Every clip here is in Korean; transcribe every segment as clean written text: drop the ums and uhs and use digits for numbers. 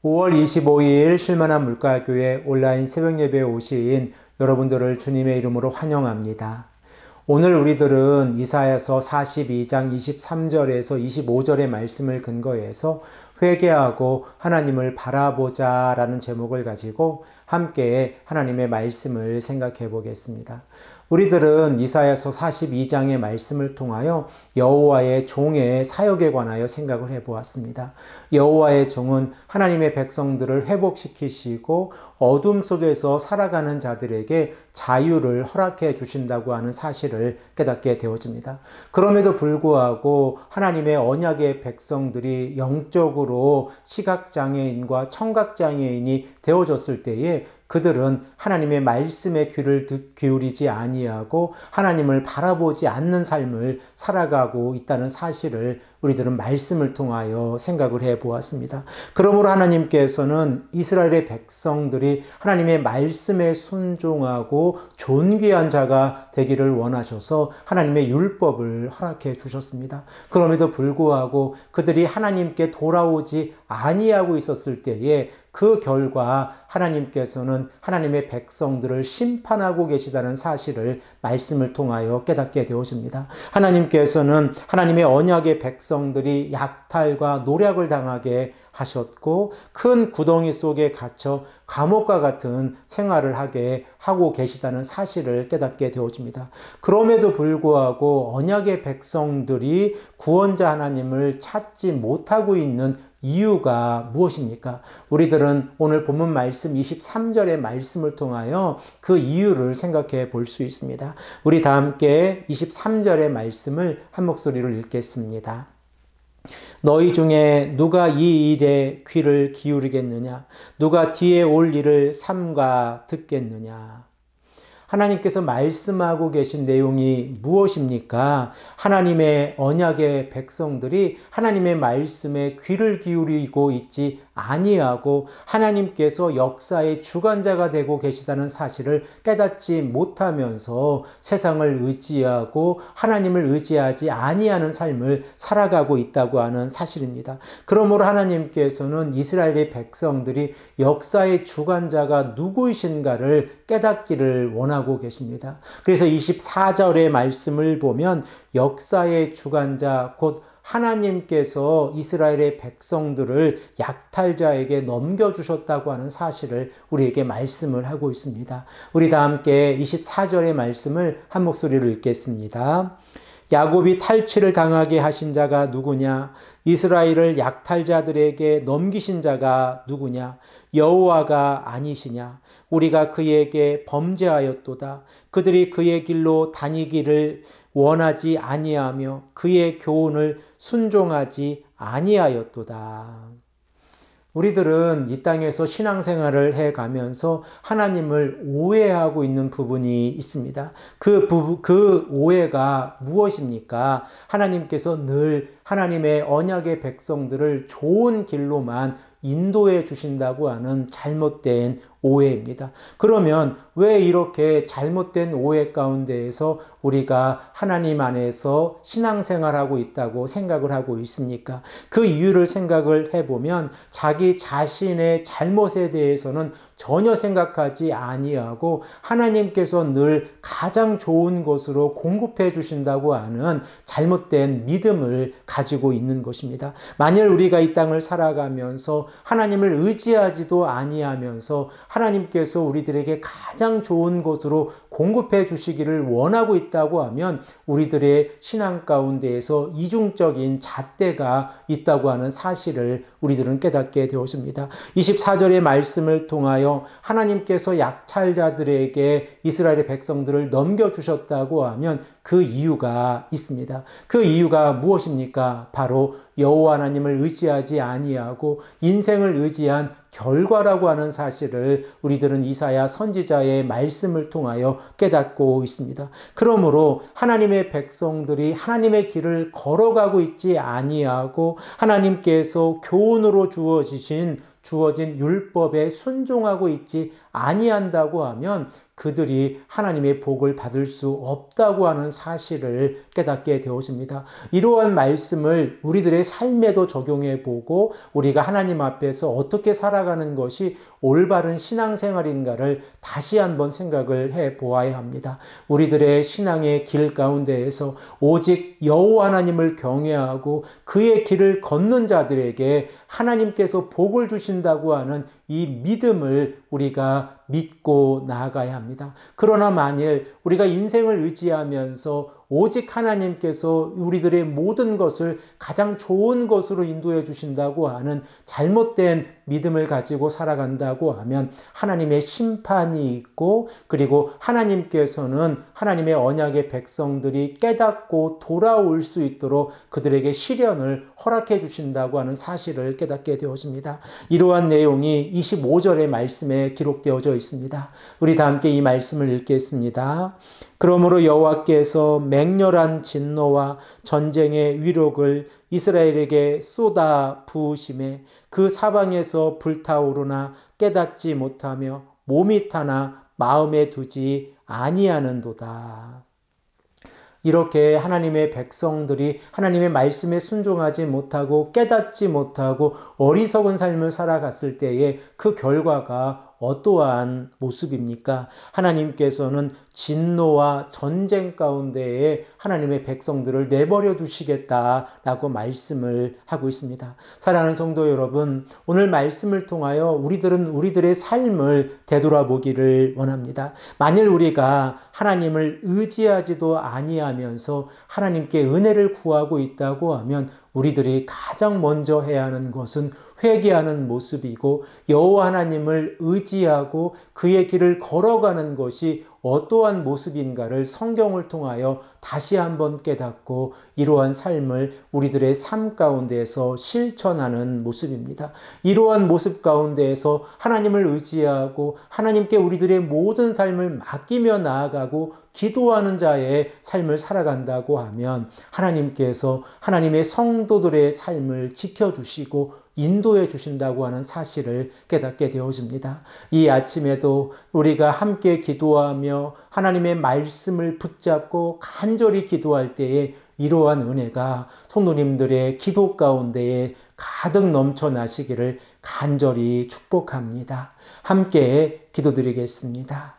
5월 25일 쉴만한 물가교회 온라인 새벽예배에 오신 여러분들을 주님의 이름으로 환영합니다. 오늘 우리들은 이사야서 42장 23절에서 25절의 말씀을 근거해서 회개하고 하나님을 바라보자 라는 제목을 가지고 함께 하나님의 말씀을 생각해 보겠습니다. 우리들은 이사야서 42장의 말씀을 통하여 여호와의 종의 사역에 관하여 생각을 해보았습니다. 여호와의 종은 하나님의 백성들을 회복시키시고 어둠 속에서 살아가는 자들에게 자유를 허락해 주신다고 하는 사실을 깨닫게 되어집니다. 그럼에도 불구하고 하나님의 언약의 백성들이 영적으로 시각장애인과 청각장애인이 되어졌을 때에 그들은 하나님의 말씀에 귀를 기울이지 아니하고 하나님을 바라보지 않는 삶을 살아가고 있다는 사실을 우리들은 말씀을 통하여 생각을 해보았습니다. 그러므로 하나님께서는 이스라엘의 백성들이 하나님의 말씀에 순종하고 존귀한 자가 되기를 원하셔서 하나님의 율법을 허락해 주셨습니다. 그럼에도 불구하고 그들이 하나님께 돌아오지 아니하고 있었을 때에 그 결과 하나님께서는 하나님의 백성들을 심판하고 계시다는 사실을 말씀을 통하여 깨닫게 되어집니다. 하나님께서는 하나님의 언약의 백성들이 약탈과 노략을 당하게 하셨고 큰 구덩이 속에 갇혀 감옥과 같은 생활을 하고 계시다는 사실을 깨닫게 되어집니다. 그럼에도 불구하고 언약의 백성들이 구원자 하나님을 찾지 못하고 있는 이유가 무엇입니까? 우리들은 오늘 본문 말씀 23절의 말씀을 통하여 그 이유를 생각해 볼 수 있습니다. 우리 다 함께 23절의 말씀을 한 목소리로 읽겠습니다. 너희 중에 누가 이 일에 귀를 기울이겠느냐? 누가 뒤에 올 일을 삼가 듣겠느냐? 하나님께서 말씀하고 계신 내용이 무엇입니까? 하나님의 언약의 백성들이 하나님의 말씀에 귀를 기울이고 있지 아니하고 하나님께서 역사의 주관자가 되고 계시다는 사실을 깨닫지 못하면서 세상을 의지하고 하나님을 의지하지 아니하는 삶을 살아가고 있다고 하는 사실입니다. 그러므로 하나님께서는 이스라엘의 백성들이 역사의 주관자가 누구이신가를 깨닫기를 원하고 계십니다. 그래서 24절의 말씀을 보면 역사의 주관자 곧 하나님께서 이스라엘의 백성들을 약탈자에게 넘겨주셨다고 하는 사실을 우리에게 말씀을 하고 있습니다. 우리 다 함께 24절의 말씀을 한 목소리로 읽겠습니다. 야곱이 탈취를 당하게 하신 자가 누구냐? 이스라엘을 약탈자들에게 넘기신 자가 누구냐? 여호와가 아니시냐? 우리가 그에게 범죄하였도다. 그들이 그의 길로 다니기를 원하지 아니하며 그의 교훈을 순종하지 아니하였도다. 우리들은 이 땅에서 신앙생활을 해가면서 하나님을 오해하고 있는 부분이 있습니다. 그 오해가 무엇입니까? 하나님께서 늘 하나님의 언약의 백성들을 좋은 길로만 인도해 주신다고 하는 잘못된 오해입니다. 그러면 왜 이렇게 잘못된 오해 가운데에서 우리가 하나님 안에서 신앙생활하고 있다고 생각을 하고 있습니까? 그 이유를 생각을 해보면 자기 자신의 잘못에 대해서는 전혀 생각하지 아니하고 하나님께서 늘 가장 좋은 것으로 공급해 주신다고 하는 잘못된 믿음을 가지고 있는 것입니다. 만일 우리가 이 땅을 살아가면서 하나님을 의지하지도 아니하면서 하나님께서 우리들에게 가장 좋은 것으로 공급해 주시기를 원하고 있다고 하면 우리들의 신앙 가운데에서 이중적인 잣대가 있다고 하는 사실을 우리들은 깨닫게 되었습니다. 24절의 말씀을 통하여 하나님께서 약탈자들에게 이스라엘의 백성들을 넘겨주셨다고 하면 그 이유가 있습니다. 그 이유가 무엇입니까? 바로 여호와 하나님을 의지하지 아니하고 인생을 의지한 결과라고 하는 사실을 우리들은 이사야 선지자의 말씀을 통하여 깨닫고 있습니다. 그러므로 하나님의 백성들이 하나님의 길을 걸어가고 있지 아니하고 하나님께서 교훈으로 주어진 율법에 순종하고 있지 아니한다고 하면 그들이 하나님의 복을 받을 수 없다고 하는 사실을 깨닫게 되어집니다. 이러한 말씀을 우리들의 삶에도 적용해 보고 우리가 하나님 앞에서 어떻게 살아가는 것이 올바른 신앙생활인가를 다시 한번 생각을 해 보아야 합니다. 우리들의 신앙의 길 가운데에서 오직 여호와 하나님을 경외하고 그의 길을 걷는 자들에게 하나님께서 복을 주신다고 하는 이 믿음을 우리가 믿고 나아가야 합니다. 그러나 만일 우리가 인생을 의지하면서 오직 하나님께서 우리들의 모든 것을 가장 좋은 것으로 인도해 주신다고 하는 잘못된 믿음을 가지고 살아간다고 하면 하나님의 심판이 있고, 그리고 하나님께서는 하나님의 언약의 백성들이 깨닫고 돌아올 수 있도록 그들에게 시련을 허락해 주신다고 하는 사실을 깨닫게 되어집니다. 이러한 내용이 25절의 말씀에 기록되어져 있습니다. 우리 다 함께 이 말씀을 읽겠습니다. 그러므로 여호와께서 맹렬한 진노와 전쟁의 위력을 이스라엘에게 쏟아 부으심에 그 사방에서 불타오르나 깨닫지 못하며 몸이 타나 마음에 두지 아니하는도다. 이렇게 하나님의 백성들이 하나님의 말씀에 순종하지 못하고 깨닫지 못하고 어리석은 삶을 살아갔을 때에 그 결과가 어떠한 모습입니까? 하나님께서는 진노와 전쟁 가운데에 하나님의 백성들을 내버려 두시겠다라고 말씀을 하고 있습니다. 사랑하는 성도 여러분, 오늘 말씀을 통하여 우리들은 우리들의 삶을 되돌아보기를 원합니다. 만일 우리가 하나님을 의지하지도 아니하면서 하나님께 은혜를 구하고 있다고 하면 우리들이 가장 먼저 해야 하는 것은 회개하는 모습이고, 여호와 하나님을 의지하고 그의 길을 걸어가는 것이 어떠한 모습인가를 성경을 통하여 다시 한번 깨닫고 이러한 삶을 우리들의 삶 가운데에서 실천하는 모습입니다. 이러한 모습 가운데에서 하나님을 의지하고 하나님께 우리들의 모든 삶을 맡기며 나아가고 기도하는 자의 삶을 살아간다고 하면 하나님께서 하나님의 성도들의 삶을 지켜주시고 인도해 주신다고 하는 사실을 깨닫게 되어집니다. 이 아침에도 우리가 함께 기도하며 하나님의 말씀을 붙잡고 간절히 기도할 때에 이러한 은혜가 성도님들의 기도 가운데에 가득 넘쳐나시기를 간절히 축복합니다. 함께 기도드리겠습니다.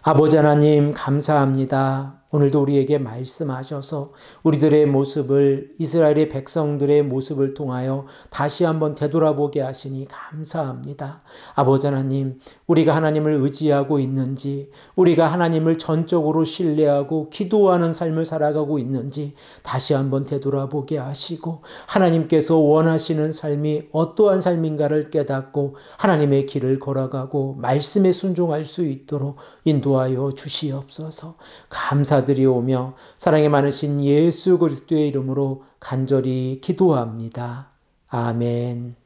아버지 하나님, 감사합니다. 오늘도 우리에게 말씀하셔서 우리들의 모습을, 이스라엘의 백성들의 모습을 통하여 다시 한번 되돌아보게 하시니 감사합니다. 아버지 하나님, 우리가 하나님을 의지하고 있는지, 우리가 하나님을 전적으로 신뢰하고 기도하는 삶을 살아가고 있는지 다시 한번 되돌아보게 하시고, 하나님께서 원하시는 삶이 어떠한 삶인가를 깨닫고 하나님의 길을 걸어가고 말씀에 순종할 수 있도록 인도하여 주시옵소서. 감사드리오며 사랑이 많으신 예수 그리스도의 이름으로 간절히 기도합니다. 아멘.